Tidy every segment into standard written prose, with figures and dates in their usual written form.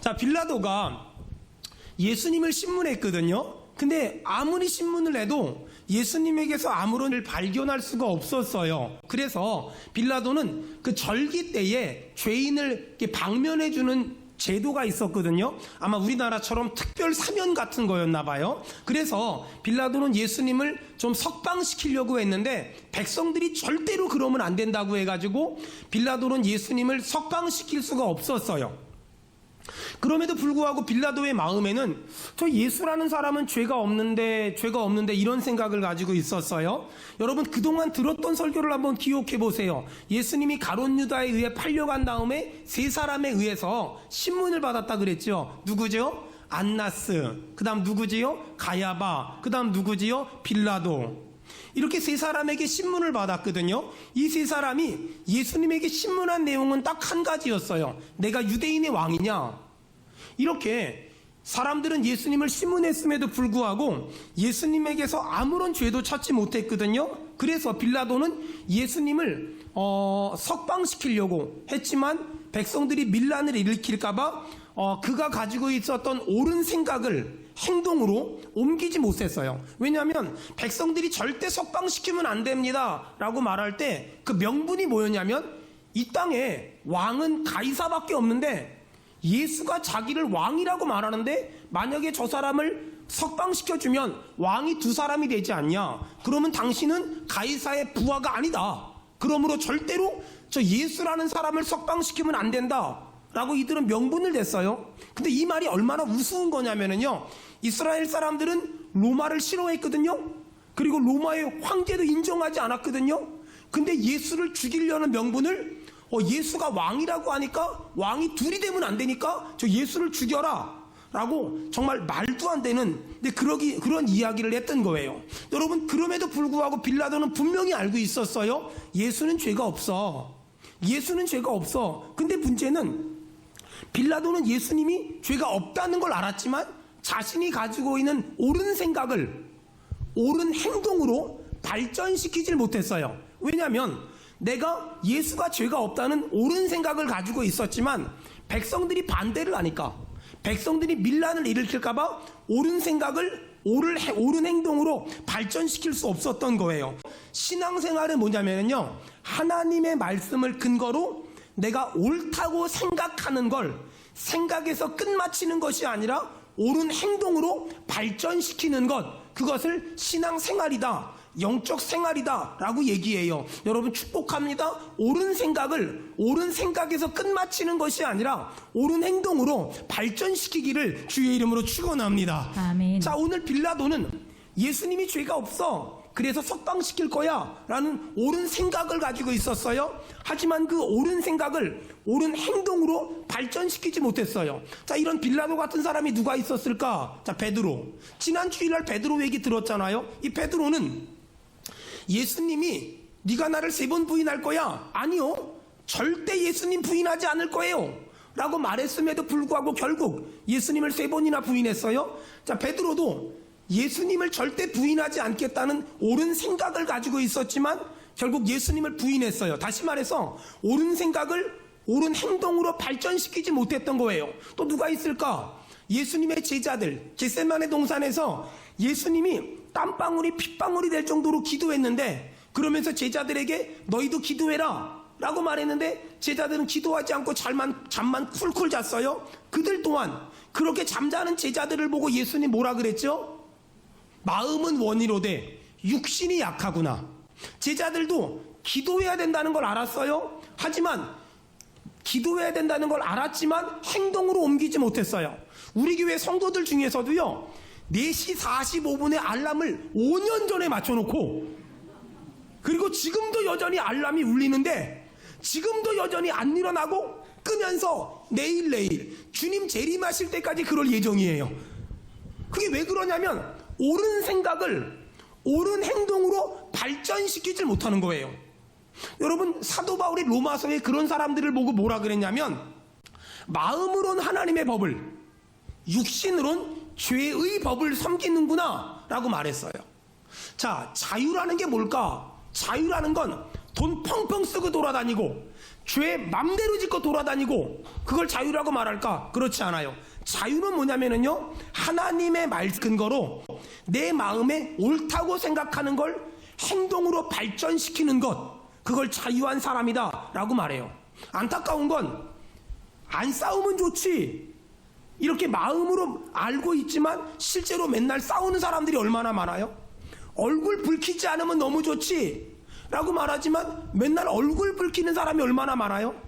자, 빌라도가 예수님을 신문했거든요. 근데 아무리 신문을 해도 예수님에게서 아무런 일 발견할 수가 없었어요. 그래서 빌라도는 그 절기 때에 죄인을 이렇게 방면해주는 제도가 있었거든요. 아마 우리나라처럼 특별 사면 같은 거였나 봐요. 그래서 빌라도는 예수님을 좀 석방시키려고 했는데 백성들이 절대로 그러면 안 된다고 해가지고 빌라도는 예수님을 석방시킬 수가 없었어요. 그럼에도 불구하고 빌라도의 마음에는 저 예수라는 사람은 죄가 없는데 이런 생각을 가지고 있었어요. 여러분, 그동안 들었던 설교를 한번 기억해 보세요. 예수님이 가룟 유다에 의해 팔려간 다음에 세 사람에 의해서 신문을 받았다 그랬죠. 누구죠? 안나스. 그 다음 누구지요? 가야바. 그 다음 누구지요? 빌라도. 이렇게 세 사람에게 신문을 받았거든요. 이 세 사람이 예수님에게 신문한 내용은 딱 한 가지였어요. 내가 유대인의 왕이냐? 이렇게 사람들은 예수님을 신문했음에도 불구하고 예수님에게서 아무런 죄도 찾지 못했거든요. 그래서 빌라도는 예수님을 석방시키려고 했지만 백성들이 밀란을 일으킬까봐 그가 가지고 있었던 옳은 생각을 행동으로 옮기지 못했어요. 왜냐하면 백성들이 절대 석방시키면 안 됩니다 라고 말할 때 그 명분이 뭐였냐면 이 땅에 왕은 가이사밖에 없는데 예수가 자기를 왕이라고 말하는데 만약에 저 사람을 석방시켜주면 왕이 두 사람이 되지 않냐? 그러면 당신은 가이사의 부하가 아니다. 그러므로 절대로 저 예수라는 사람을 석방시키면 안 된다 라고 이들은 명분을 냈어요. 근데 이 말이 얼마나 우스운 거냐면요, 이스라엘 사람들은 로마를 싫어했거든요. 그리고 로마의 황제도 인정하지 않았거든요. 근데 예수를 죽이려는 명분을 예수가 왕이라고 하니까 왕이 둘이 되면 안 되니까 저 예수를 죽여라 라고 정말 말도 안 되는 그런 이야기를 했던 거예요. 여러분, 그럼에도 불구하고 빌라도는 분명히 알고 있었어요. 예수는 죄가 없어. 예수는 죄가 없어. 근데 문제는 빌라도는 예수님이 죄가 없다는 걸 알았지만 자신이 가지고 있는 옳은 생각을 옳은 행동으로 발전시키질 못했어요. 왜냐하면 내가 예수가 죄가 없다는 옳은 생각을 가지고 있었지만 백성들이 반대를 하니까, 백성들이 밀란을 일으킬까봐 옳은 생각을 옳은 행동으로 발전시킬 수 없었던 거예요. 신앙생활은 뭐냐면요, 하나님의 말씀을 근거로 내가 옳다고 생각하는 걸 생각에서 끝마치는 것이 아니라 옳은 행동으로 발전시키는 것, 그것을 신앙생활이다, 영적 생활이다 라고 얘기해요. 여러분, 축복합니다. 옳은 생각을 옳은 생각에서 끝마치는 것이 아니라 옳은 행동으로 발전시키기를 주의 이름으로 축원합니다. 아멘. 자, 오늘 빌라도는 예수님이 죄가 없어, 그래서 석방시킬 거야 라는 옳은 생각을 가지고 있었어요. 하지만 그 옳은 생각을 옳은 행동으로 발전시키지 못했어요. 자, 이런 빌라도 같은 사람이 누가 있었을까? 자, 베드로. 지난 주일날 베드로 얘기 들었잖아요. 이 베드로는 예수님이 네가 나를 3번 부인할 거야? 아니요, 절대 예수님 부인하지 않을 거예요 라고 말했음에도 불구하고 결국 예수님을 3번이나 부인했어요. 자, 베드로도 예수님을 절대 부인하지 않겠다는 옳은 생각을 가지고 있었지만 결국 예수님을 부인했어요. 다시 말해서 옳은 생각을 옳은 행동으로 발전시키지 못했던 거예요. 또 누가 있을까? 예수님의 제자들. 겟세마네 동산에서 예수님이 땀방울이 핏방울이 될 정도로 기도했는데, 그러면서 제자들에게 너희도 기도해라 라고 말했는데 제자들은 기도하지 않고 잠만 쿨쿨 잤어요. 그들 또한 그렇게 잠자는 제자들을 보고 예수님 뭐라 그랬죠? 마음은 원이로되 육신이 약하구나. 제자들도 기도해야 된다는 걸 알았어요. 하지만 기도해야 된다는 걸 알았지만 행동으로 옮기지 못했어요. 우리 교회 성도들 중에서도요, 4시 45분에 알람을 5년 전에 맞춰놓고, 그리고 지금도 여전히 알람이 울리는데 지금도 여전히 안 일어나고 끄면서 내일 주님 재림하실 때까지 그럴 예정이에요. 그게 왜 그러냐면 옳은 생각을 옳은 행동으로 발전시키질 못하는 거예요. 여러분, 사도 바울이 로마서에 그런 사람들을 보고 뭐라 그랬냐면 마음으론 하나님의 법을, 육신으론 죄의 법을 섬기는구나 라고 말했어요. 자, 자유라는 게 뭘까? 자유라는 건 돈 펑펑 쓰고 돌아다니고 죄 맘대로 짓고 돌아다니고 그걸 자유라고 말할까? 그렇지 않아요. 자유는 뭐냐면요, 하나님의 말 근거로 내 마음에 옳다고 생각하는 걸 행동으로 발전시키는 것, 그걸 자유한 사람이다 라고 말해요. 안타까운 건 안 싸우면 좋지, 이렇게 마음으로 알고 있지만 실제로 맨날 싸우는 사람들이 얼마나 많아요? 얼굴 붉히지 않으면 너무 좋지 라고 말하지만 맨날 얼굴 붉히는 사람이 얼마나 많아요?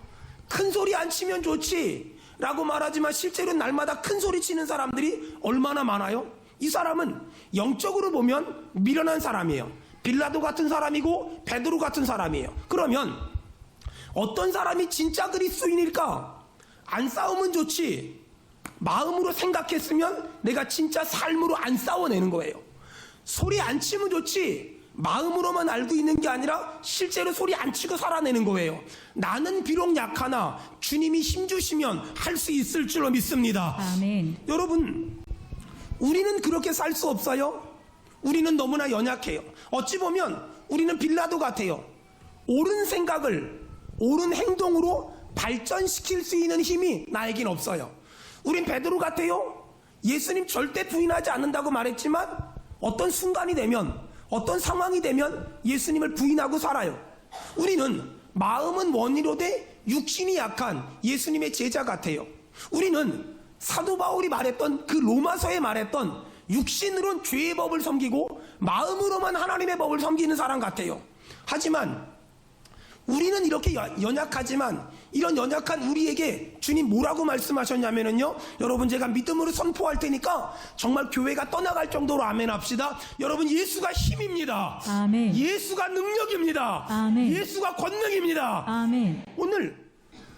큰 소리 안 치면 좋지 라고 말하지만 실제로 날마다 큰 소리 치는 사람들이 얼마나 많아요? 이 사람은 영적으로 보면 미련한 사람이에요. 빌라도 같은 사람이고 베드로 같은 사람이에요. 그러면 어떤 사람이 진짜 그리스도인일까? 안 싸우면 좋지, 마음으로 생각했으면 내가 진짜 삶으로 안 싸워내는 거예요. 소리 안 치면 좋지, 마음으로만 알고 있는 게 아니라 실제로 소리 안 치고 살아내는 거예요. 나는 비록 약하나 주님이 힘주시면 할 수 있을 줄로 믿습니다. 아멘. 여러분, 우리는 그렇게 살 수 없어요. 우리는 너무나 연약해요. 어찌 보면 우리는 빌라도 같아요. 옳은 생각을 옳은 행동으로 발전시킬 수 있는 힘이 나에겐 없어요. 우린 베드로 같아요. 예수님 절대 부인하지 않는다고 말했지만 어떤 순간이 되면, 어떤 상황이 되면 예수님을 부인하고 살아요. 우리는 마음은 원이로되 육신이 약한 예수님의 제자 같아요. 우리는 사도 바울이 말했던 그 로마서에 말했던 육신으론 죄의 법을 섬기고 마음으로만 하나님의 법을 섬기는 사람 같아요. 하지만 우리는 이렇게 연약하지만 이런 연약한 우리에게 주님 뭐라고 말씀하셨냐면요, 여러분, 제가 믿음으로 선포할 테니까 정말 교회가 떠나갈 정도로 아멘 합시다. 여러분, 예수가 힘입니다. 아멘. 예수가 능력입니다. 아멘. 예수가 권능입니다. 아멘. 오늘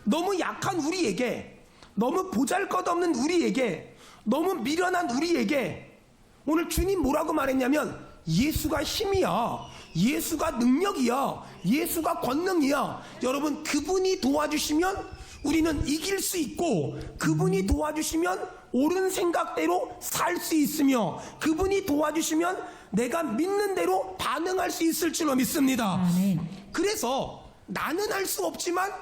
너무 약한 우리에게, 너무 보잘것없는 우리에게, 너무 미련한 우리에게 오늘 주님 뭐라고 말했냐면 예수가 힘이야, 예수가 능력이야, 예수가 권능이야. 여러분, 그분이 도와주시면 우리는 이길 수 있고, 그분이 도와주시면 옳은 생각대로 살 수 있으며, 그분이 도와주시면 내가 믿는 대로 반응할 수 있을 줄로 믿습니다. 아멘. 그래서 나는 할 수 없지만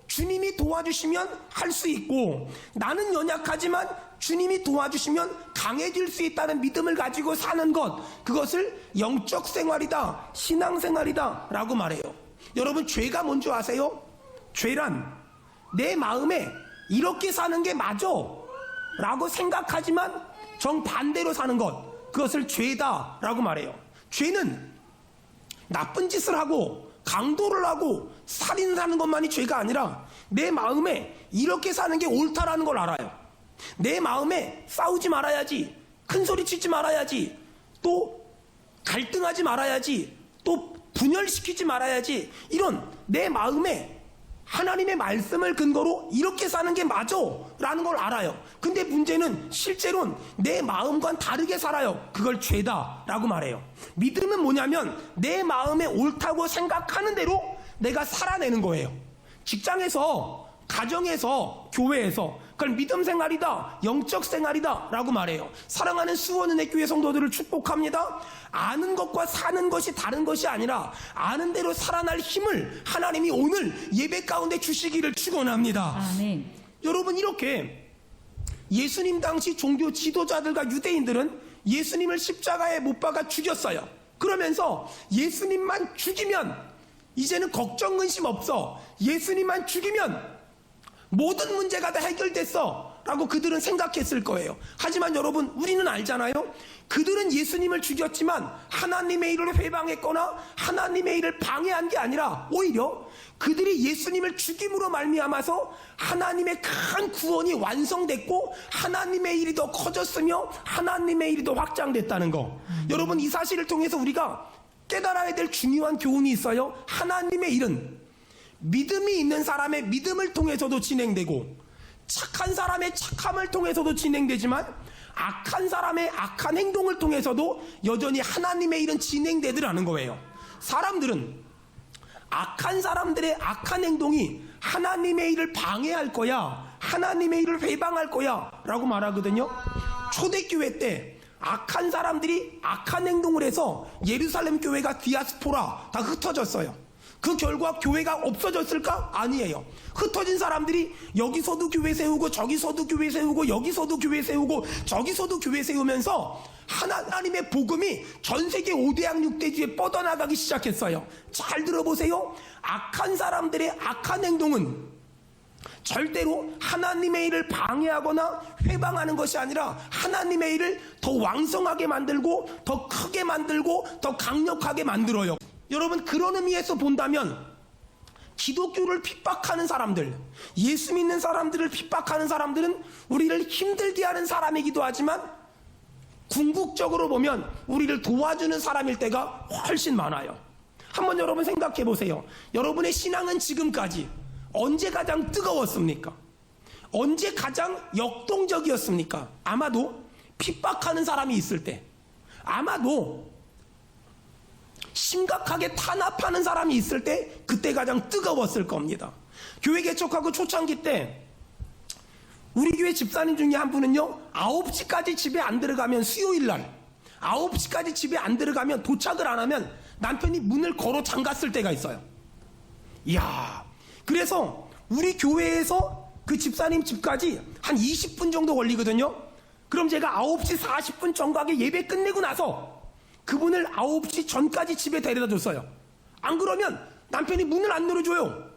주님이 도와주시면 할 수 있고, 나는 연약하지만 주님이 도와주시면 강해질 수 있다는 믿음을 가지고 사는 것, 그것을 영적 생활이다, 신앙생활이다 라고 말해요. 여러분, 죄가 뭔지 아세요? 죄란 내 마음에 이렇게 사는 게 맞아 라고 생각하지만 정반대로 사는 것, 그것을 죄다 라고 말해요. 죄는 나쁜 짓을 하고 강도를 하고 살인하는 것만이 죄가 아니라 내 마음에 이렇게 사는 게 옳다라는 걸 알아요. 내 마음에 싸우지 말아야지, 큰 소리 치지 말아야지, 또 갈등하지 말아야지, 또 분열시키지 말아야지, 이런 내 마음에 하나님의 말씀을 근거로 이렇게 사는 게 맞아 라는 걸 알아요. 근데 문제는 실제로는 내 마음과는 다르게 살아요. 그걸 죄다 라고 말해요. 믿음은 뭐냐면 내 마음에 옳다고 생각하는 대로 내가 살아내는 거예요. 직장에서, 가정에서, 교회에서, 그걸 믿음 생활이다, 영적 생활이다 라고 말해요. 사랑하는 수원은혜교회 성도들을 축복합니다. 아는 것과 사는 것이 다른 것이 아니라 아는 대로 살아날 힘을 하나님이 오늘 예배 가운데 주시기를 축원합니다. 아멘. 여러분, 이렇게 예수님 당시 종교 지도자들과 유대인들은 예수님을 십자가에 못 박아 죽였어요. 그러면서 예수님만 죽이면 이제는 걱정 근심 없어, 예수님만 죽이면 모든 문제가 다 해결됐어 라고 그들은 생각했을 거예요. 하지만 여러분, 우리는 알잖아요. 그들은 예수님을 죽였지만 하나님의 일을 회방했거나 하나님의 일을 방해한 게 아니라 오히려 그들이 예수님을 죽임으로 말미암아서 하나님의 큰 구원이 완성됐고 하나님의 일이 더 커졌으며 하나님의 일이 더 확장됐다는 거. 여러분, 이 사실을 통해서 우리가 깨달아야 될 중요한 교훈이 있어요. 하나님의 일은 믿음이 있는 사람의 믿음을 통해서도 진행되고, 착한 사람의 착함을 통해서도 진행되지만, 악한 사람의 악한 행동을 통해서도 여전히 하나님의 일은 진행되더라는 거예요. 사람들은 악한 사람들의 악한 행동이 하나님의 일을 방해할 거야, 하나님의 일을 회방할 거야 라고 말하거든요. 초대교회 때 악한 사람들이 악한 행동을 해서 예루살렘 교회가 디아스포라 다 흩어졌어요. 그 결과 교회가 없어졌을까? 아니에요. 흩어진 사람들이 여기서도 교회 세우고 저기서도 교회 세우고 여기서도 교회 세우고 저기서도 교회 세우면서 하나님의 복음이 전 세계 5대양 6대주에 뻗어나가기 시작했어요. 잘 들어보세요. 악한 사람들의 악한 행동은 절대로 하나님의 일을 방해하거나 회방하는 것이 아니라 하나님의 일을 더 왕성하게 만들고 더 크게 만들고 더 강력하게 만들어요. 여러분, 그런 의미에서 본다면 기독교를 핍박하는 사람들, 예수 믿는 사람들을 핍박하는 사람들은 우리를 힘들게 하는 사람이기도 하지만 궁극적으로 보면 우리를 도와주는 사람일 때가 훨씬 많아요. 한번 여러분 생각해 보세요. 여러분의 신앙은 지금까지 언제 가장 뜨거웠습니까? 언제 가장 역동적이었습니까? 아마도 핍박하는 사람이 있을 때, 아마도 심각하게 탄압하는 사람이 있을 때, 그때 가장 뜨거웠을 겁니다. 교회 개척하고 초창기 때 우리 교회 집사님 중에 한 분은요, 9시까지 집에 안 들어가면, 수요일날 9시까지 집에 안 들어가면, 도착을 안 하면 남편이 문을 걸어 잠갔을 때가 있어요. 이야, 그래서 우리 교회에서 그 집사님 집까지 한 20분 정도 걸리거든요. 그럼 제가 9시 40분 정각에 예배 끝내고 나서 그분을 9시 전까지 집에 데려다 줬어요. 안 그러면 남편이 문을 안 열어줘요.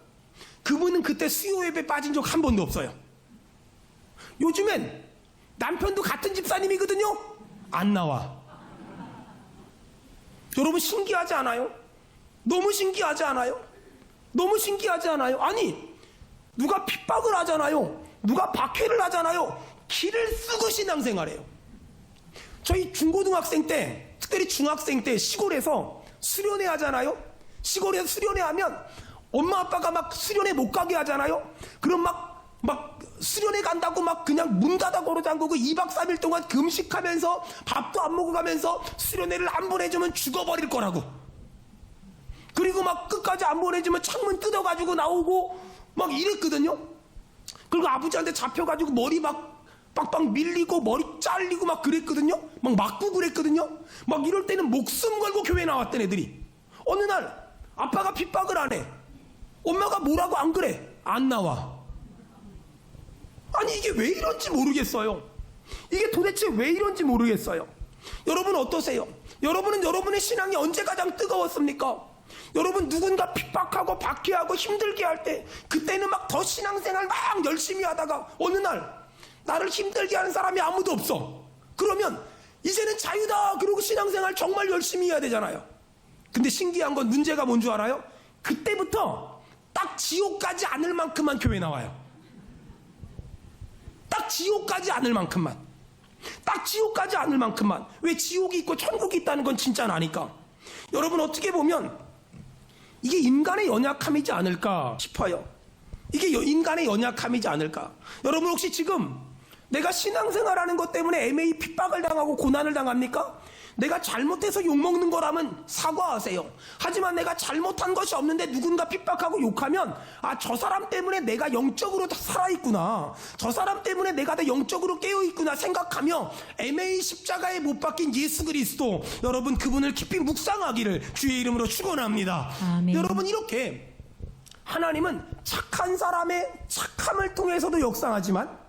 그분은 그때 수요 예배 빠진 적 한 번도 없어요. 요즘엔 남편도 같은 집사님이거든요. 안 나와. 여러분, 신기하지 않아요? 너무 신기하지 않아요? 너무 신기하지 않아요? 아니, 누가 핍박을 하잖아요. 누가 박해를 하잖아요. 길을 쓰고 신앙생활해요. 저희 중고등학생 때, 특별히 중학생 때 시골에서 수련회 하잖아요. 시골에서 수련회 하면 엄마 아빠가 막 수련회 못 가게 하잖아요. 그럼 막 수련회 간다고 막 그냥 문 닫아 걸어 잠그고 2박 3일 동안 금식하면서 밥도 안 먹어가면서 수련회를 안 보내주면 죽어버릴 거라고. 그리고 막 끝까지 안 보내주면 창문 뜯어가지고 나오고 막 이랬거든요. 그리고 아버지한테 잡혀가지고 머리 막 빡빡 밀리고 머리 잘리고 막 그랬거든요. 막 맞고 그랬거든요. 막 이럴 때는 목숨 걸고 교회 나왔던 애들이 어느 날 아빠가 핍박을 안 해. 엄마가 뭐라고 안 그래. 안 나와. 아니, 이게 왜 이런지 모르겠어요. 이게 도대체 왜 이런지 모르겠어요. 여러분 어떠세요? 여러분은 여러분의 신앙이 언제 가장 뜨거웠습니까? 여러분, 누군가 핍박하고 박해하고 힘들게 할 때, 그때는 막 더 신앙생활 막 열심히 하다가 어느 날 나를 힘들게 하는 사람이 아무도 없어. 그러면 이제는 자유다. 그러고 신앙생활 정말 열심히 해야 되잖아요. 근데 신기한 건 문제가 뭔 줄 알아요? 그때부터 딱 지옥 가지 않을 만큼만 교회 나와요. 딱 지옥 가지 않을 만큼만. 딱 지옥 가지 않을 만큼만. 왜? 지옥이 있고 천국이 있다는 건 진짜 아니까. 여러분, 어떻게 보면 이게 인간의 연약함이지 않을까 싶어요. 이게 인간의 연약함이지 않을까. 여러분, 혹시 지금 내가 신앙생활하는 것 때문에 애매히 핍박을 당하고 고난을 당합니까? 내가 잘못해서 욕먹는 거라면 사과하세요. 하지만 내가 잘못한 것이 없는데 누군가 핍박하고 욕하면, 아, 저 사람 때문에 내가 영적으로 다 살아있구나, 저 사람 때문에 내가 다 영적으로 깨어있구나 생각하며 애매히 십자가에 못 박힌 예수 그리스도, 여러분, 그분을 깊이 묵상하기를 주의 이름으로 축원합니다. 아멘. 여러분, 이렇게 하나님은 착한 사람의 착함을 통해서도 역사하지만,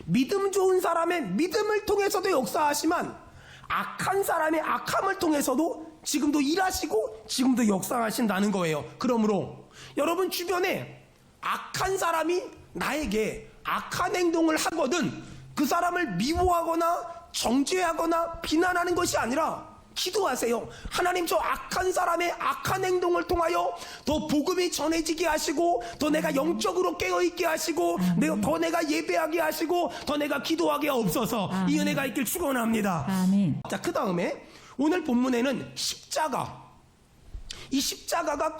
믿음 좋은 사람의 믿음을 통해서도 역사하시만, 악한 사람의 악함을 통해서도 지금도 일하시고 지금도 역사하신다는 거예요. 그러므로 여러분 주변에 악한 사람이 나에게 악한 행동을 하거든 그 사람을 미워하거나 정죄하거나 비난하는 것이 아니라 기도하세요. 하나님, 저 악한 사람의 악한 행동을 통하여 더 복음이 전해지게 하시고, 더 내가 영적으로 깨어있게 하시고, 더 내가 예배하게 하시고, 더 내가 기도하게 없어서 이 은혜가 있길 축원합니다. 아멘. 자, 그 다음에 오늘 본문에는 십자가, 이 십자가가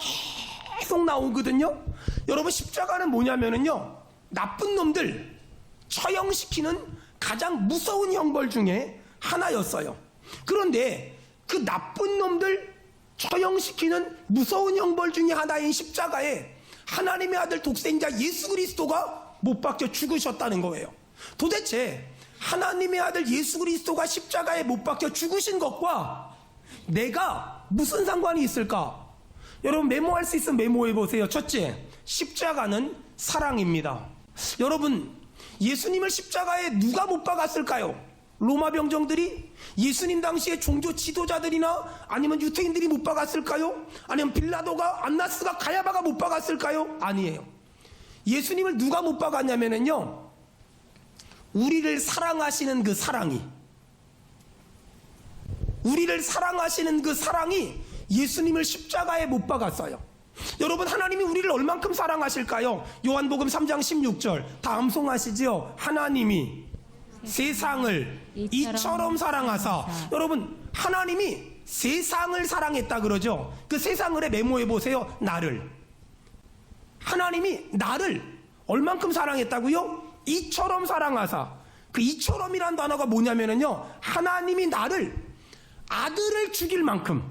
계속 나오거든요. 여러분, 십자가는 뭐냐면은요, 나쁜 놈들 처형시키는 가장 무서운 형벌 중에 하나였어요. 그런데 그 나쁜 놈들 처형시키는 무서운 형벌 중에 하나인 십자가에 하나님의 아들 독생자 예수 그리스도가 못 박혀 죽으셨다는 거예요. 도대체 하나님의 아들 예수 그리스도가 십자가에 못 박혀 죽으신 것과 내가 무슨 상관이 있을까? 여러분 메모할 수 있으면 메모해 보세요. 첫째, 십자가는 사랑입니다. 여러분, 예수님을 십자가에 누가 못 박았을까요? 로마 병정들이? 예수님 당시의 종교 지도자들이나 아니면 유태인들이 못 박았을까요? 아니면 빌라도가, 안나스가, 가야바가 못 박았을까요? 아니에요. 예수님을 누가 못 박았냐면요, 우리를 사랑하시는 그 사랑이, 우리를 사랑하시는 그 사랑이 예수님을 십자가에 못 박았어요. 여러분, 하나님이 우리를 얼만큼 사랑하실까요? 요한복음 3장 16절 다 암송하시죠? 하나님이 세상을 이처럼 사랑하사. 여러분, 하나님이 세상을 사랑했다 그러죠. 그 세상을 메모해 보세요. 나를. 하나님이 나를 얼만큼 사랑했다고요? 이처럼 사랑하사. 그 이처럼이란 단어가 뭐냐면요, 하나님이 나를 아들을 죽일 만큼,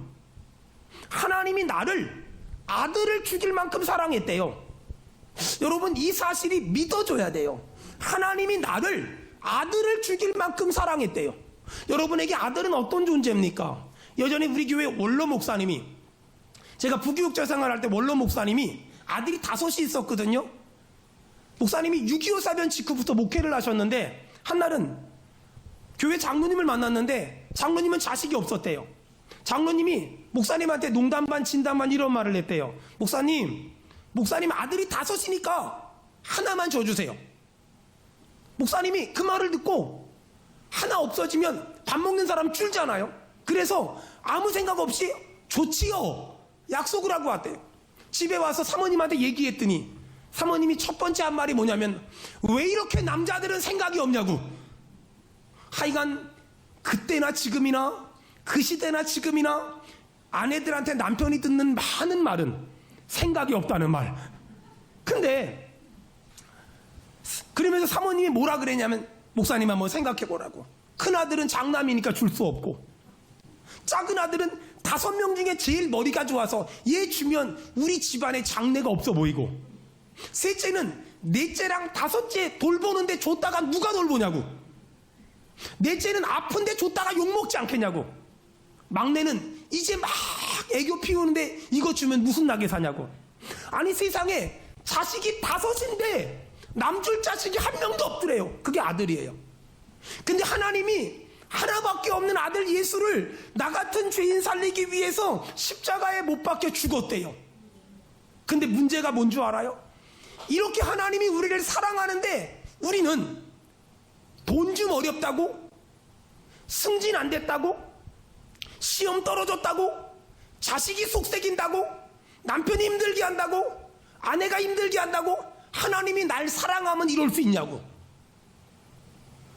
하나님이 나를 아들을 죽일 만큼 사랑했대요. 여러분, 이 사실이 믿어줘야 돼요. 하나님이 나를 아들을 죽일 만큼 사랑했대요. 여러분에게 아들은 어떤 존재입니까? 여전히 우리 교회 원로 목사님이, 제가 부교육자 생활할 때 원로 목사님이 아들이 5이 있었거든요. 목사님이 6.25 사변 직후부터 목회를 하셨는데, 한날은 교회 장로님을 만났는데 장로님은 자식이 없었대요. 장로님이 목사님한테 농담 반 진담 반 이런 말을 했대요. 목사님 아들이 5이니까 하나만 줘주세요. 목사님이 그 말을 듣고, 하나 없어지면 밥 먹는 사람 줄잖아요. 그래서 아무 생각 없이 좋지요, 약속을 하고 왔대요. 집에 와서 사모님한테 얘기했더니 사모님이 첫 번째 한 말이 뭐냐면, 왜 이렇게 남자들은 생각이 없냐고. 하여간 그때나 지금이나 그 시대나 지금이나 아내들한테 남편이 듣는 많은 말은 생각이 없다는 말. 근데 그러면서 사모님이 뭐라 그랬냐면, 목사님 한번 생각해보라고. 큰아들은 장남이니까 줄 수 없고, 작은 아들은 5명 중에 제일 머리가 좋아서 얘 주면 우리 집안에 장래가 없어 보이고, 셋째는 넷째랑 5째 돌보는데 줬다가 누가 돌보냐고, 넷째는 아픈데 줬다가 욕먹지 않겠냐고, 막내는 이제 막 애교 피우는데 이거 주면 무슨 낙에 사냐고. 아니, 세상에 자식이 5인데 남줄 자식이 1명도 없더래요. 그게 아들이에요. 근데 하나님이 하나밖에 없는 아들 예수를 나 같은 죄인 살리기 위해서 십자가에 못 박혀 죽었대요. 근데 문제가 뭔 줄 알아요? 이렇게 하나님이 우리를 사랑하는데 우리는 돈 좀 어렵다고, 승진 안 됐다고, 시험 떨어졌다고, 자식이 속색인다고, 남편이 힘들게 한다고, 아내가 힘들게 한다고 하나님이 날 사랑하면 이럴 수 있냐고.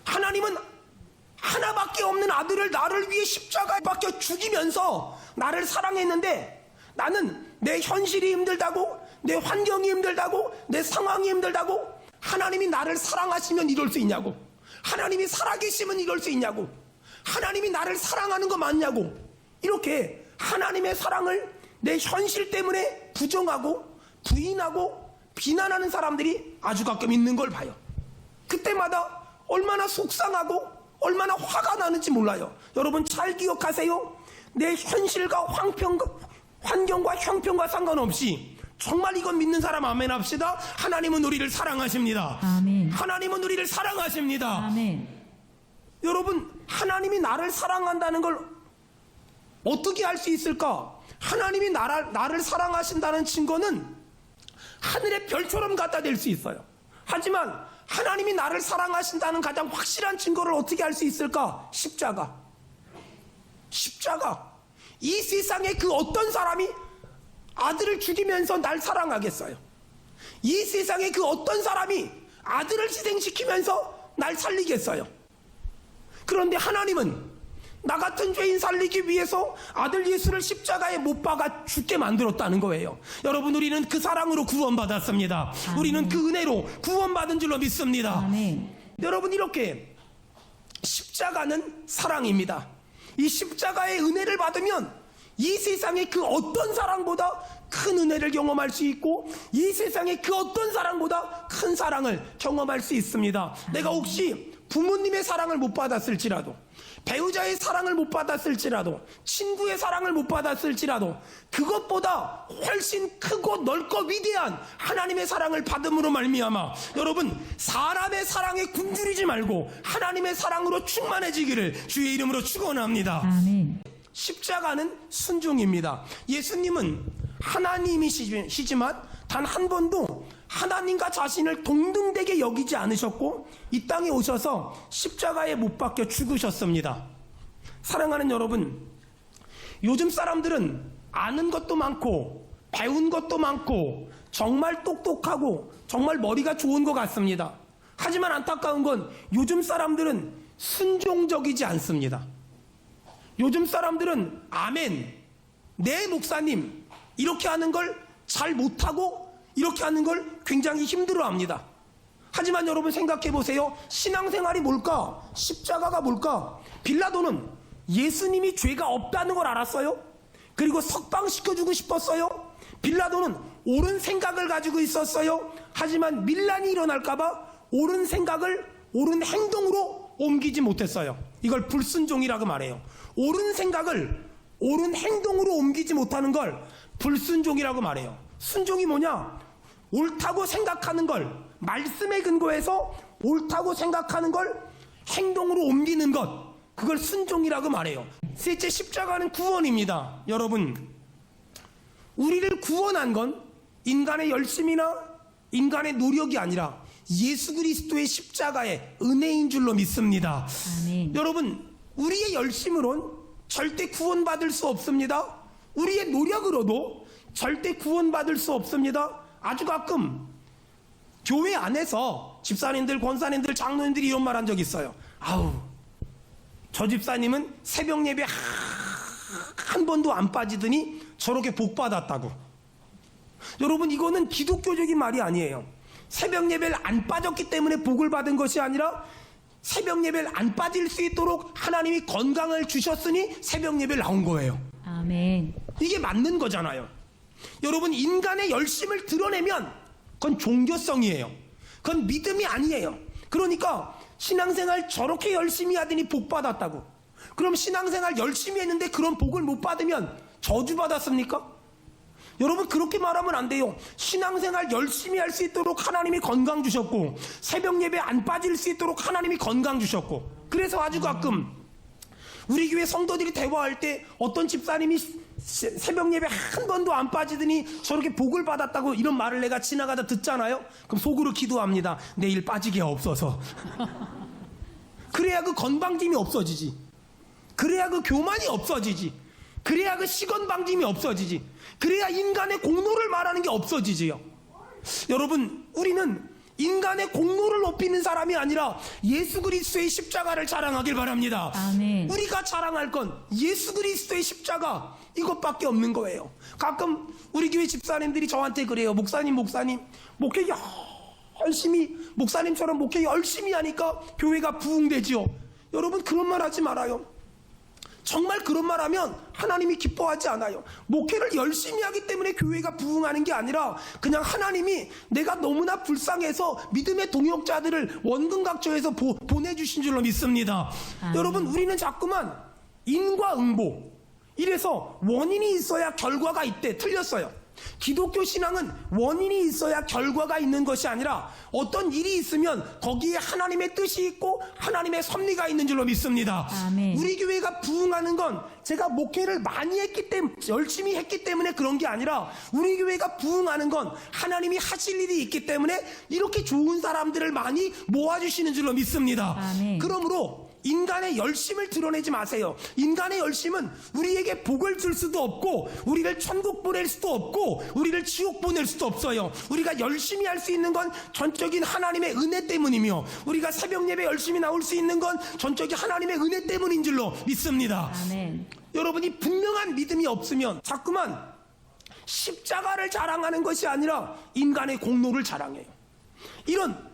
하나님은 하나밖에 없는 아들을 나를 위해 십자가에 박혀 죽이면서 나를 사랑했는데, 나는 내 현실이 힘들다고, 내 환경이 힘들다고, 내 상황이 힘들다고 하나님이 나를 사랑하시면 이럴 수 있냐고. 하나님이 살아계시면 이럴 수 있냐고. 하나님이 나를 사랑하는 거 맞냐고. 이렇게 하나님의 사랑을 내 현실 때문에 부정하고 부인하고 비난하는 사람들이 아주 가끔 있는 걸 봐요. 그때마다 얼마나 속상하고 얼마나 화가 나는지 몰라요. 여러분 잘 기억하세요. 내 현실과 환경과 형편과 상관없이, 정말 이건 믿는 사람 아멘 합시다. 하나님은 우리를 사랑하십니다. 아멘. 하나님은 우리를 사랑하십니다. 아멘. 여러분, 하나님이 나를 사랑한다는 걸 어떻게 알 수 있을까? 하나님이 나를 사랑하신다는 증거는 하늘의 별처럼 갖다 댈 수 있어요. 하지만 하나님이 나를 사랑하신다는 가장 확실한 증거를 어떻게 알 수 있을까? 십자가. 이 세상에 그 어떤 사람이 아들을 죽이면서 날 사랑하겠어요? 이 세상에 그 어떤 사람이 아들을 희생시키면서 날 살리겠어요? 그런데 하나님은 나 같은 죄인 살리기 위해서 아들 예수를 십자가에 못 박아 죽게 만들었다는 거예요. 여러분, 우리는 그 사랑으로 구원받았습니다. 아멘. 우리는 그 은혜로 구원받은 줄로 믿습니다. 아멘. 여러분, 이렇게 십자가는 사랑입니다. 이 십자가의 은혜를 받으면 이 세상의 그 어떤 사랑보다 큰 은혜를 경험할 수 있고, 이 세상의 그 어떤 사랑보다 큰 사랑을 경험할 수 있습니다. 내가 혹시 부모님의 사랑을 못 받았을지라도, 배우자의 사랑을 못 받았을지라도, 친구의 사랑을 못 받았을지라도 그것보다 훨씬 크고 넓고 위대한 하나님의 사랑을 받음으로 말미암아 여러분 사람의 사랑에 굶주리지 말고 하나님의 사랑으로 충만해지기를 주의 이름으로 축원합니다. 아멘. 십자가는 순종입니다. 예수님은 하나님이시지만 단 한 번도 하나님과 자신을 동등되게 여기지 않으셨고 이 땅에 오셔서 십자가에 못 박혀 죽으셨습니다. 사랑하는 여러분, 요즘 사람들은 아는 것도 많고 배운 것도 많고 정말 똑똑하고 정말 머리가 좋은 것 같습니다. 하지만 안타까운 건 요즘 사람들은 순종적이지 않습니다. 요즘 사람들은 아멘, 네 목사님 이렇게 하는 걸 잘 못하고 이렇게 하는 걸 굉장히 힘들어합니다. 하지만 여러분 생각해 보세요. 신앙생활이 뭘까? 십자가가 뭘까? 빌라도는 예수님이 죄가 없다는 걸 알았어요. 그리고 석방시켜주고 싶었어요. 빌라도는 옳은 생각을 가지고 있었어요. 하지만 밀란이 일어날까봐 옳은 생각을 옳은 행동으로 옮기지 못했어요. 이걸 불순종이라고 말해요. 옳은 생각을 옳은 행동으로 옮기지 못하는 걸 불순종이라고 말해요. 순종이 뭐냐? 옳다고 생각하는 걸 말씀에 근거해서 옳다고 생각하는 걸 행동으로 옮기는 것, 그걸 순종이라고 말해요. 셋째, 십자가는 구원입니다. 여러분, 우리를 구원한 건 인간의 열심이나 인간의 노력이 아니라 예수 그리스도의 십자가의 은혜인 줄로 믿습니다. 아멘. 여러분, 우리의 열심으론 절대 구원받을 수 없습니다. 우리의 노력으로도 절대 구원받을 수 없습니다. 아주 가끔 교회 안에서 집사님들, 권사님들, 장로님들이 이런 말 한 적 있어요. 아우, 저 집사님은 새벽 예배 한 번도 안 빠지더니 저렇게 복 받았다고. 여러분, 이거는 기독교적인 말이 아니에요. 새벽 예배를 안 빠졌기 때문에 복을 받은 것이 아니라 새벽 예배를 안 빠질 수 있도록 하나님이 건강을 주셨으니 새벽 예배를 나온 거예요. 아멘. 이게 맞는 거잖아요. 여러분, 인간의 열심을 드러내면 그건 종교성이에요. 그건 믿음이 아니에요. 그러니까 신앙생활 저렇게 열심히 하더니 복 받았다고. 그럼 신앙생활 열심히 했는데 그런 복을 못 받으면 저주 받았습니까? 여러분, 그렇게 말하면 안 돼요. 신앙생활 열심히 할 수 있도록 하나님이 건강 주셨고 새벽 예배 안 빠질 수 있도록 하나님이 건강 주셨고, 그래서 아주 가끔 우리 교회 성도들이 대화할 때 어떤 집사님이 새벽 예배 한 번도 안 빠지더니 저렇게 복을 받았다고 이런 말을 내가 지나가다 듣잖아요. 그럼 속으로 기도합니다. 내일 빠지게 없어서. 그래야 그 건방짐이 없어지지. 그래야 그 교만이 없어지지. 그래야 그 시건방짐이 없어지지. 그래야 인간의 공로를 말하는 게 없어지지요. 여러분, 우리는 인간의 공로를 높이는 사람이 아니라 예수 그리스도의 십자가를 자랑하길 바랍니다. 아멘. 우리가 자랑할 건 예수 그리스도의 십자가, 이것밖에 없는 거예요. 가끔 우리 교회 집사님들이 저한테 그래요. 목사님 목회 열심히, 목사님처럼 목회 열심히 하니까 교회가 부흥되지요. 여러분, 그런 말 하지 말아요. 정말 그런 말 하면 하나님이 기뻐하지 않아요. 목회를 열심히 하기 때문에 교회가 부흥하는 게 아니라 그냥 하나님이 내가 너무나 불쌍해서 믿음의 동역자들을 원근각처에서 보내주신 줄로 믿습니다. 여러분, 우리는 자꾸만 인과응보, 이래서 원인이 있어야 결과가 있대. 틀렸어요. 기독교 신앙은 원인이 있어야 결과가 있는 것이 아니라 어떤 일이 있으면 거기에 하나님의 뜻이 있고 하나님의 섭리가 있는 줄로 믿습니다. 아멘. 우리 교회가 부흥하는 건 제가 목회를 많이 했기 때문에, 열심히 했기 때문에 그런 게 아니라 우리 교회가 부흥하는 건 하나님이 하실 일이 있기 때문에 이렇게 좋은 사람들을 많이 모아주시는 줄로 믿습니다. 아멘. 그러므로 인간의 열심을 드러내지 마세요. 인간의 열심은 우리에게 복을 줄 수도 없고 우리를 천국 보낼 수도 없고 우리를 지옥 보낼 수도 없어요. 우리가 열심히 할 수 있는 건 전적인 하나님의 은혜 때문이며 우리가 새벽 예배 열심히 나올 수 있는 건 전적인 하나님의 은혜 때문인 줄로 믿습니다. 아멘. 여러분이 분명한 믿음이 없으면 자꾸만 십자가를 자랑하는 것이 아니라 인간의 공로를 자랑해요. 이런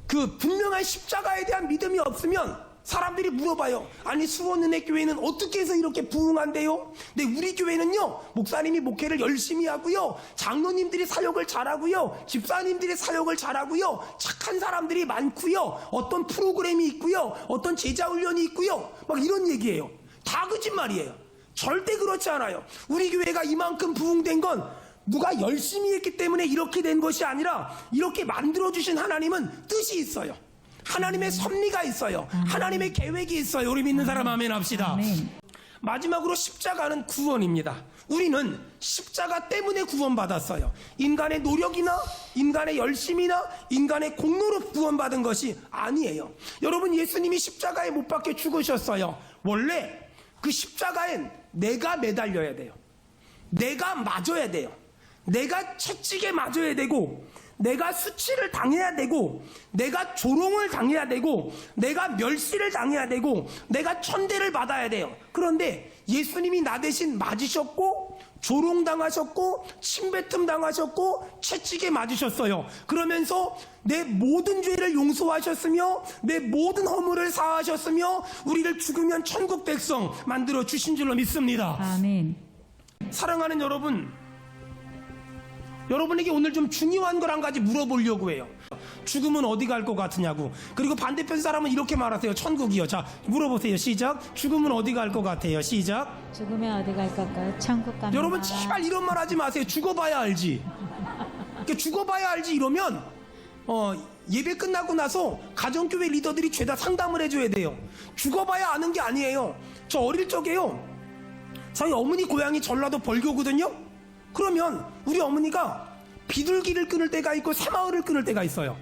그 분명한 십자가에 대한 믿음이 없으면 사람들이 물어봐요. 아니 수원은혜 교회는 어떻게 해서 이렇게 부흥한대요? 근데 우리 교회는요, 목사님이 목회를 열심히 하고요, 장로님들이 사역을 잘하고요, 집사님들이 사역을 잘하고요, 착한 사람들이 많고요, 어떤 프로그램이 있고요, 어떤 제자 훈련이 있고요, 막 이런 얘기예요. 다 거짓말이에요. 절대 그렇지 않아요. 우리 교회가 이만큼 부흥된 건 누가 열심히 했기 때문에 이렇게 된 것이 아니라, 이렇게 만들어주신 하나님은 뜻이 있어요. 하나님의 섭리가 있어요. 하나님의 계획이 있어요. 우리 믿는 사람 아멘 합시다. 마지막으로 십자가는 구원입니다. 우리는 십자가 때문에 구원받았어요. 인간의 노력이나 인간의 열심이나 인간의 공로로 구원받은 것이 아니에요. 여러분, 예수님이 십자가에 못 박혀 죽으셨어요. 원래 그 십자가엔 내가 매달려야 돼요. 내가 맞아야 돼요. 내가 채찍에 맞아야 되고, 내가 수치를 당해야 되고, 내가 조롱을 당해야 되고, 내가 멸시를 당해야 되고, 내가 천대를 받아야 돼요. 그런데 예수님이 나 대신 맞으셨고, 조롱당하셨고, 침뱉음 당하셨고, 채찍에 맞으셨어요. 그러면서 내 모든 죄를 용서하셨으며, 내 모든 허물을 사하셨으며, 우리를 죽으면 천국 백성 만들어 주신 줄로 믿습니다. 아멘. 사랑하는 여러분, 여러분에게 오늘 좀 중요한 걸 한 가지 물어보려고 해요. 죽으면 어디 갈 것 같으냐고. 그리고 반대편 사람은 이렇게 말하세요. 천국이요. 자, 물어보세요. 시작. 죽으면 어디 갈 것 같아요. 시작. 죽으면 어디 갈 걸까요? 천국 갑니다. 여러분 제발 이런 말 하지 마세요. 죽어봐야 알지. 그러니까 죽어봐야 알지 이러면 예배 끝나고 나서 가정교회 리더들이 죄다 상담을 해줘야 돼요. 죽어봐야 아는 게 아니에요. 저 어릴 적에요, 저희 어머니 고향이 전라도 벌교거든요. 그러면 우리 어머니가 비둘기를 끊을 때가 있고 새마을을 끊을 때가 있어요.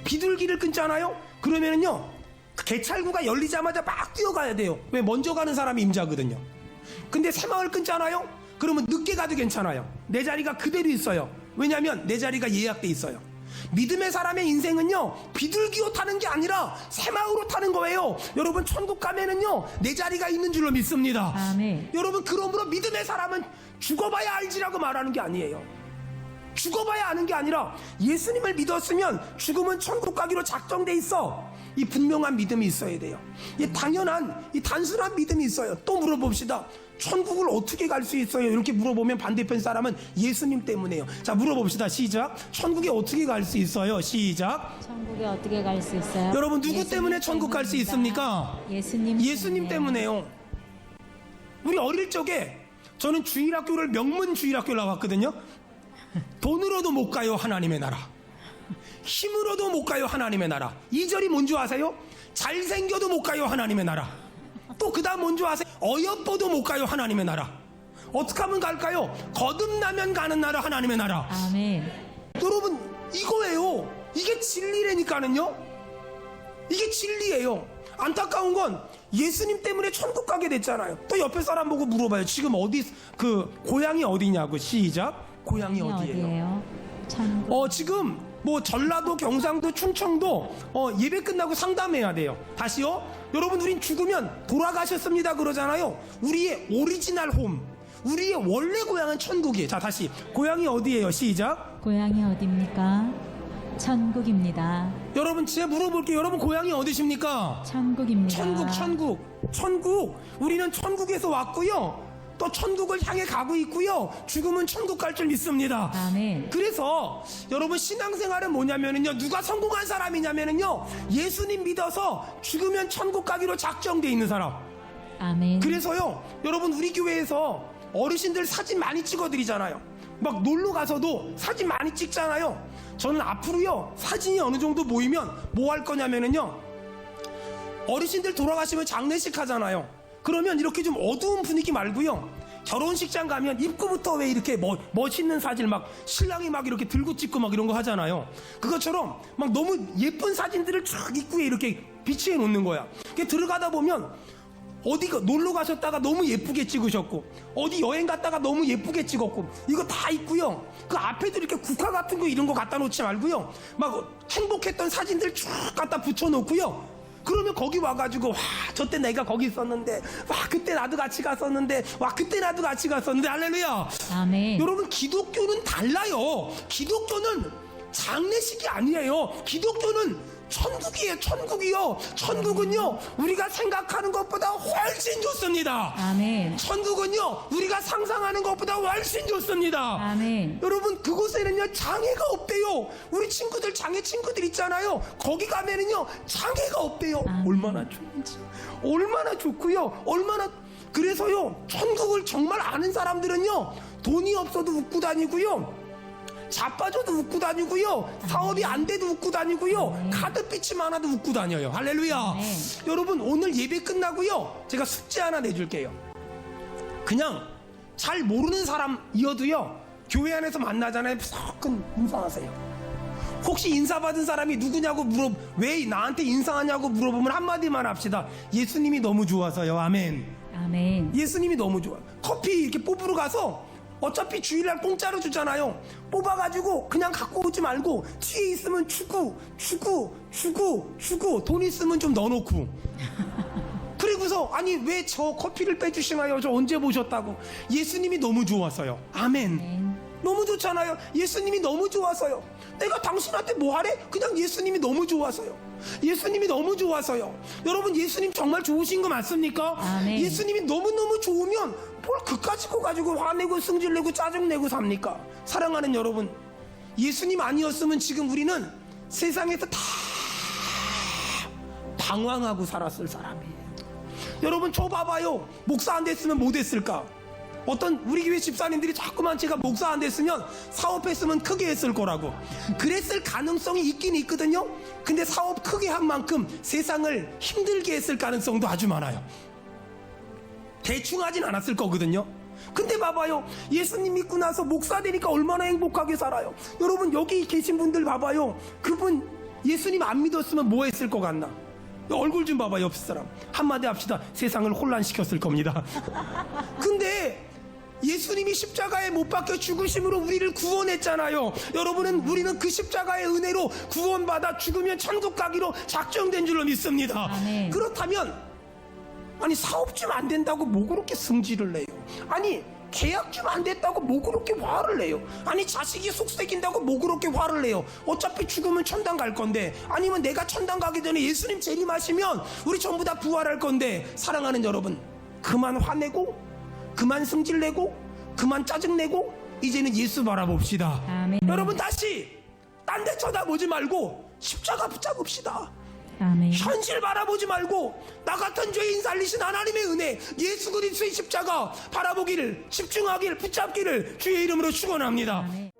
비둘기를 끊잖아요. 그러면은요, 개찰구가 열리자마자 막 뛰어가야 돼요. 왜? 먼저 가는 사람이 임자거든요. 근데 새마을 끊잖아요. 그러면 늦게 가도 괜찮아요. 내 자리가 그대로 있어요. 왜냐하면 내 자리가 예약돼 있어요. 믿음의 사람의 인생은요, 비둘기로 타는 게 아니라 새마을로 타는 거예요. 여러분, 천국 가면은요, 내 자리가 있는 줄로 믿습니다. 아멘. 여러분, 그러므로 믿음의 사람은 죽어봐야 알지라고 말하는 게 아니에요. 죽어봐야 아는 게 아니라 예수님을 믿었으면 죽음은 천국 가기로 작정돼 있어. 이 분명한 믿음이 있어야 돼요. 이 당연한, 이 단순한 믿음이 있어요. 또 물어봅시다. 천국을 어떻게 갈 수 있어요? 이렇게 물어보면 반대편 사람은 예수님 때문에요. 자, 물어봅시다. 시작. 천국에 어떻게 갈 수 있어요? 시작. 천국에 어떻게 갈 수 있어요? 여러분, 누구 때문에 천국 갈 수 있습니까? 예수님 때문에요. 우리 어릴 적에 저는 주일학교를 명문 주일학교를 나왔거든요. 돈으로도 못 가요, 하나님의 나라. 힘으로도 못 가요, 하나님의 나라. 2절이 뭔지 아세요? 잘생겨도 못 가요, 하나님의 나라. 또 그 다음 뭔지 아세요? 어여뻐도 못 가요, 하나님의 나라. 어떻게 하면 갈까요? 거듭나면 가는 나라, 하나님의 나라. 아멘. 여러분, 이거예요. 이게 진리라니까는요. 이게 진리예요. 안타까운 건 예수님 때문에 천국 가게 됐잖아요. 또 옆에 사람 보고 물어봐요. 지금 어디, 고향이 어디냐고. 시작. 고향이 어디예요? 천국. 지금 뭐 전라도, 경상도, 충청도 예배 끝나고 상담해야 돼요. 다시요. 여러분, 우린 죽으면 돌아가셨습니다 그러잖아요. 우리의 오리지널 홈, 우리의 원래 고향은 천국이에요. 자, 다시. 고향이 어디예요? 시작. 고향이 어디입니까? 천국입니다. 여러분, 제가 물어볼게요. 여러분, 고향이 어디십니까? 천국입니다. 천국. 우리는 천국에서 왔고요, 또 천국을 향해 가고 있고요, 죽으면 천국 갈 줄 믿습니다. 아멘. 그래서 여러분, 신앙생활은 뭐냐면은요, 누가 성공한 사람이냐면은요, 예수님 믿어서 죽으면 천국 가기로 작정돼 있는 사람. 아멘. 그래서요, 여러분, 우리 교회에서 어르신들 사진 많이 찍어드리잖아요. 막 놀러 가서도 사진 많이 찍잖아요. 저는 앞으로요, 사진이 어느 정도 모이면 뭐 할 거냐면은요, 어르신들 돌아가시면 장례식 하잖아요. 그러면 이렇게 좀 어두운 분위기 말고요, 결혼식장 가면 입구부터 왜 이렇게 멋있는 사진, 막 신랑이 막 이렇게 들고 찍고 막 이런 거 하잖아요. 그것처럼 막 너무 예쁜 사진들을 쫙 입구에 이렇게 비치해 놓는 거야. 들어가다 보면 어디 놀러 가셨다가 너무 예쁘게 찍으셨고, 어디 여행 갔다가 너무 예쁘게 찍었고, 이거 다 있고요. 그 앞에도 이렇게 국화 같은 거 이런 거 갖다 놓지 말고요, 막 행복했던 사진들 쭉 갖다 붙여놓고요. 그러면 거기 와가지고, 와, 저때 내가 거기 있었는데, 와, 그때 나도 같이 갔었는데, 와, 그때 나도 같이 갔었는데, 할렐루야. 아멘. 여러분, 기독교는 달라요. 기독교는 장례식이 아니에요. 기독교는 천국이에요. 천국이요. 천국은요, 우리가 생각하는 것보다 훨씬 좋습니다. 아멘. 천국은요, 우리가 상상하는 것보다 훨씬 좋습니다. 아멘. 여러분, 그곳에는요 장애가 없대요. 우리 친구들, 장애 친구들 있잖아요. 거기 가면은요 장애가 없대요. 아멘. 얼마나 좋은지, 얼마나 좋고요, 얼마나. 그래서요, 천국을 정말 아는 사람들은요, 돈이 없어도 웃고 다니고요, 자빠져도 웃고 다니고요, 사업이 안 돼도 웃고 다니고요, 카드빚이 많아도 웃고 다녀요. 할렐루야. 여러분, 오늘 예배 끝나고요, 제가 숙제 하나 내줄게요. 그냥 잘 모르는 사람이어도요, 교회 안에서 만나잖아요. 무조건 인사하세요. 혹시 인사받은 사람이 누구냐고 왜 나한테 인사하냐고 물어보면 한마디만 합시다. 예수님이 너무 좋아서요. 아멘. 아멘. 예수님이 너무 좋아. 커피 이렇게 뽑으러 가서 어차피 주일날 공짜로 주잖아요. 뽑아가지고 그냥 갖고 오지 말고 뒤에 있으면 주고 돈 있으면 좀 넣어놓고. 그리고서 아니 왜 저 커피를 빼주시나요? 저 언제 보셨다고. 예수님이 너무 좋아서요. 아멘. 아멘. 너무 좋잖아요. 예수님이 너무 좋아서요. 내가 당신한테 뭐 하래? 그냥 예수님이 너무 좋아서요. 예수님이 너무 좋아서요. 여러분, 예수님 정말 좋으신 거 맞습니까? 아멘. 예수님이 너무너무 좋으면 뭘 그까짓 거 가지고 화내고 승질내고 짜증내고 삽니까? 사랑하는 여러분, 예수님 아니었으면 지금 우리는 세상에서 다 방황하고 살았을 사람이에요. 여러분, 저 봐봐요. 목사 안 됐으면 뭐 됐을까? 어떤 우리 교회 집사님들이 자꾸만 제가 목사 안 됐으면 사업했으면 크게 했을 거라고. 그랬을 가능성이 있긴 있거든요. 근데 사업 크게 한 만큼 세상을 힘들게 했을 가능성도 아주 많아요. 대충 하진 않았을 거거든요. 근데 봐봐요, 예수님 믿고 나서 목사 되니까 얼마나 행복하게 살아요. 여러분, 여기 계신 분들 봐봐요. 그분 예수님 안 믿었으면 뭐 했을 것 같나? 얼굴 좀 봐봐. 옆 사람 한마디 합시다. 세상을 혼란시켰을 겁니다. 근데 예수님이 십자가에 못 박혀 죽으심으로 우리를 구원했잖아요. 여러분은, 우리는 그 십자가의 은혜로 구원받아 죽으면 천국 가기로 작정된 줄로 믿습니다. 아멘. 그렇다면 아니 사업 좀 안 된다고 뭐 그렇게 승질을 내요? 아니 계약 좀 안 됐다고 뭐 그렇게 화를 내요? 아니 자식이 속썩인다고 뭐 그렇게 화를 내요? 어차피 죽으면 천당 갈 건데, 아니면 내가 천당 가기 전에 예수님 재림하시면 우리 전부 다 부활할 건데. 사랑하는 여러분, 그만 화내고 그만 승질내고 그만 짜증내고 이제는 예수 바라봅시다. 아멘. 여러분, 다시 딴 데 쳐다보지 말고 십자가 붙잡읍시다. 아멘. 현실 바라보지 말고 나 같은 죄인 살리신 하나님의 은혜, 예수 그리스도의 십자가 바라보기를, 집중하기를, 붙잡기를 주의 이름으로 축원합니다. 아멘.